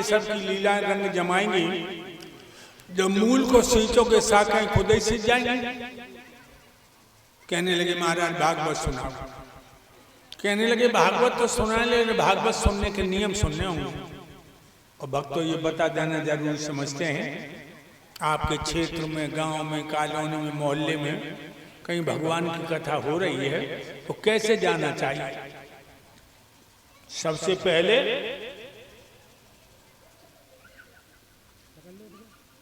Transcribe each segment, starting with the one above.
केसर की लीला रंग जमाएंगी, जब मूल को सींचोगे शाखाएं खुद ही सींच जाएंगी। कहने लगे महाराज भागवत सुनाओ। कहने लगे भागवत तो सुना, लेकिन भागवत सुनने के नियम सुनने होंगे। और भक्त तो ये बता देना जरूर समझते हैं, आपके क्षेत्र में, गांव में, कॉलोनी में, मोहल्ले में कहीं भगवान की कथा हो रही है तो कैसे जाना चाहिए। सबसे पहले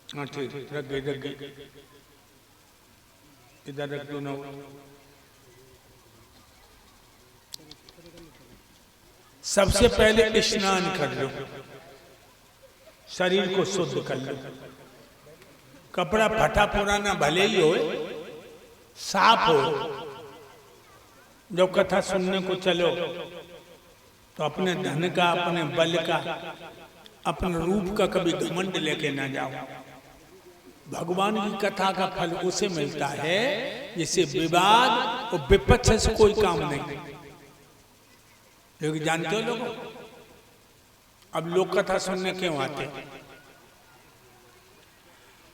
हाँ ठीक, रख गई इधर रख दो ना। सबसे पहले स्नान कर लो, शरीर को शुद्ध कर लो। कपड़ा फटा पुराना भले ही हो, साफ हो। जब कथा सुनने को चलो तो अपने धन का, अपने बल का, अपने रूप का कभी घमंड लेके ना जाओ। भगवान की कथा का फल उसे मिलता है जिसे विवाद और विपक्ष से कोई काम नहीं। लोग जानते हो लोगों, अब लोग कथा सुनने क्यों आते हैं?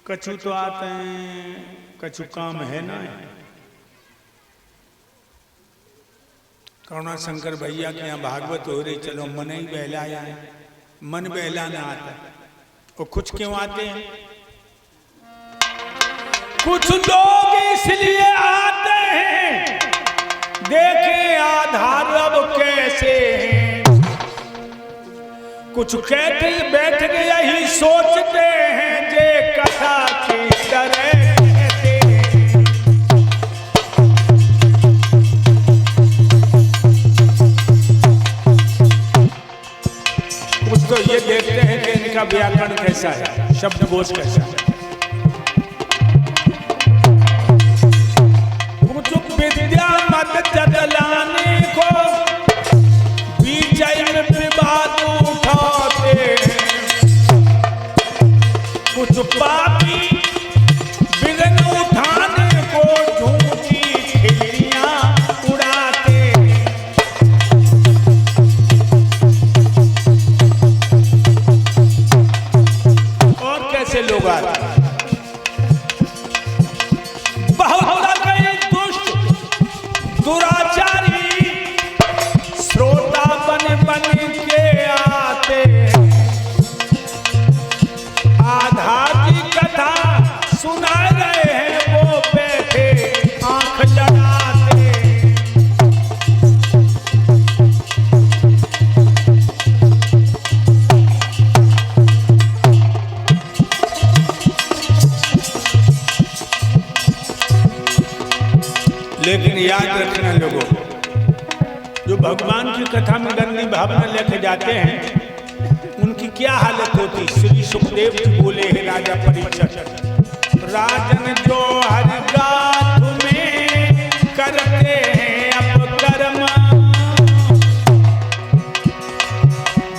कछु तो आते हैं, कछु काम है ना। करुणा शंकर भैया के यहाँ भागवत हो रही, चलो मन ही बहलाया है। मन बहलाना आता है। और कुछ क्यों आते हैं? कुछ लोग इसलिए आते हैं देखे आधार अब कैसे हैं। कुछ कहते बैठ के यही सोचते हैं जे कथा की तरह कहते हैं। कुछ तो ये देखते हैं कि इनका व्याकरण कैसा है, शब्दकोश कैसा है। विद्या मत जदलाने को बीच में विवाद उठाते हैं। कुछ पापी विघ्न उठाने को झूठी खिल्लियां उड़ाते हैं। और कैसे लोग आते हैं? दुराचारी श्रोता बन के आते हैं। आधा की कथा सुना रहे हैं, वो बैठे आंख लड़ाते हैं। लेकिन याद रखना लोगों, जो भगवान की कथा में गंदी भावना लेके जाते हैं उनकी क्या हालत होती। श्री सुखदेव जी बोले हैं राजा परीक्षित, राजन जो हर गाथ में करते हैं अपकर्म,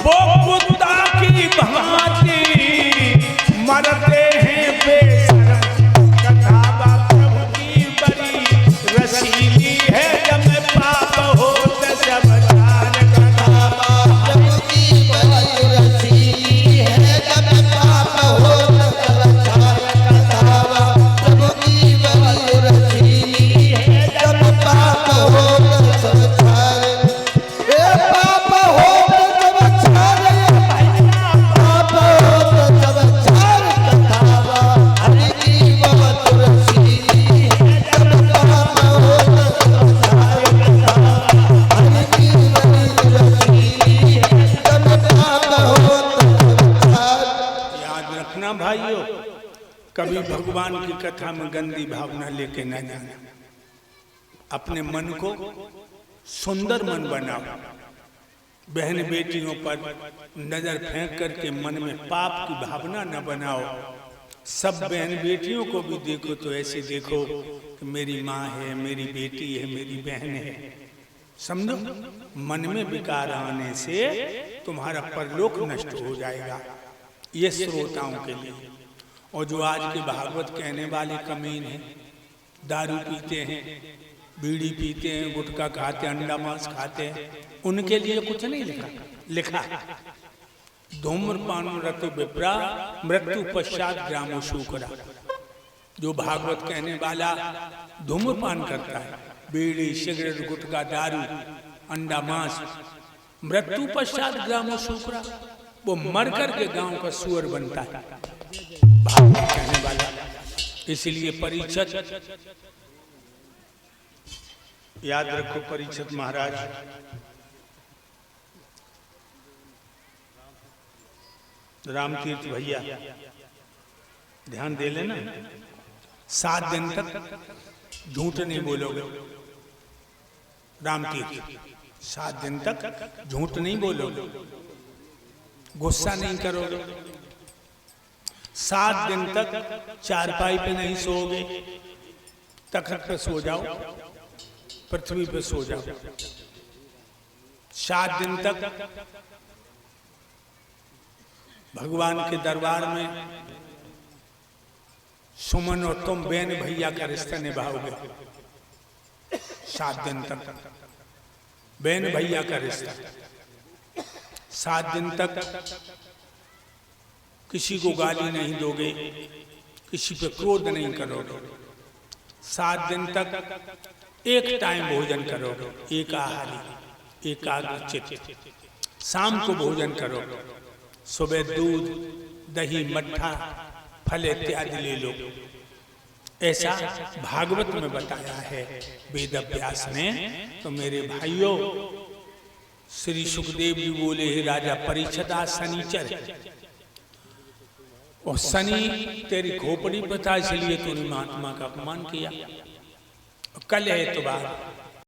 वो कुत्ता की भांति मरते हैं बेशरम। कथा प्रभु की बड़ी रसीली है, जब पाप हो सब जान। कथा प्रभु की बड़ी रसीली है, जब पाप हो सब जान। कथा प्रभु की बड़ी रसीली है, जब पाप हो सब जान। ए पाप हो सब जान, पाप हो सब जान। कथा हरि की बहुत रसीली है, जब पाप हो भाइयों। कभी भगवान की कथा में गंदी भावना लेके न जाना। अपने मन को सुंदर मन बनाओ। बहन बेटियों पर नजर फेंक करके मन में पाप की भावना न बनाओ। सब बहन बेटियों को भी देखो तो ऐसे देखो कि मेरी माँ है, मेरी बेटी है, मेरी बहन है। समझो, मन में विकार आने से तुम्हारा परलोक नष्ट हो जाएगा। ये श्रोताओं के लिए। और जो आज के भागवत कहने वाले कमीन हैं, दारू पीते हैं, बीड़ी पीते हैं, गुटखा खाते हैं, अंडा मांस खाते हैं, उनके लिए कुछ नहीं लिखा। धूम्रपान रत विप्रा मृत्यु पश्चात ग्रामो शूकरा। जो भागवत कहने वाला धूम्रपान करता है, बीड़ी सिगरेट गुटखा दारू अंडा मांस, मृत्यु पश्चात ग्रामो शूकरा, वो मर कर के गांव का सुअर बनता है, भागवत कहने वाला। इसलिए परीक्षित याद रखो, परीक्षित महाराज रामतीर्थ भैया ध्यान दे लेना, 7 दिन तक झूठ नहीं बोलोगे। रामतीर्थ 7 दिन तक झूठ नहीं बोलोगे, गुस्सा नहीं करोगे, 7 दिन तक चारपाई पे नहीं सोओगे, तखत पे सो जाओ, पृथ्वी पे सो जाओ। 7 दिन तक भगवान के दरबार में सुमन और तुम बहन भैया का रिश्ता निभाओगे। 7 दिन तक बहन भैया का रिश्ता। 7 दिन तक किसी को गाली नहीं दोगे, किसी पे क्रोध नहीं करोगे। 7 दिन तक एक टाइम भोजन करोगे, एक आहारी एकाग्रचित्त। शाम को भोजन करोगे, सुबह दूध दही मट्ठा फल इत्यादि ले लो। ऐसा भागवत में बताया है वेद व्यास ने। तो मेरे भाइयों, श्री सुखदेव जी बोले, हे राजा परीक्षित, आज शनिचर है और शनि तेरी खोपड़ी पर था, इसलिए तूने महात्मा का अपमान किया। कल है इतवार,